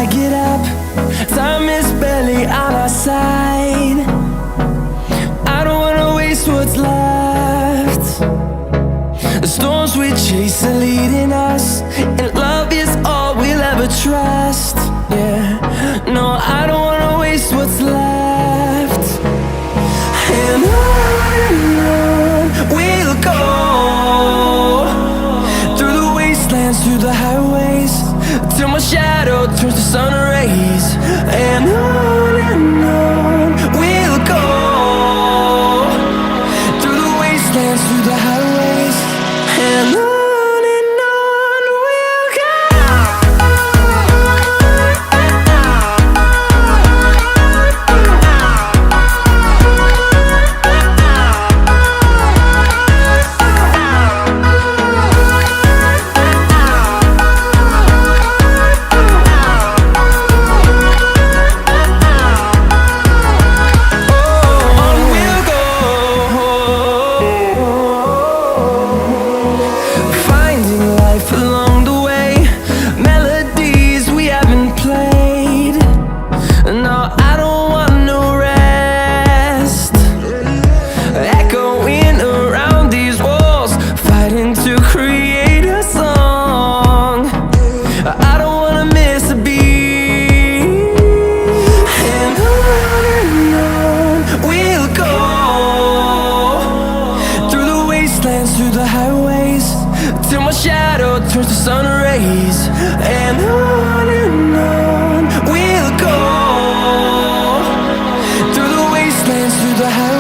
I get up, time is barely on our side. I don't wanna waste what's left. The storms we chase are leading us, and love is all we'll ever trust. Yeah, no, I don't wanna waste what's left. And on we'll go, through the wastelands, through the highways, till my shadow turns to sun rays. And on we'll go, through the wastelands, through the highways, and on we'll go. Through the highways, till my shadow turns to sun rays. And on we'll go, through the wastelands, through the highways.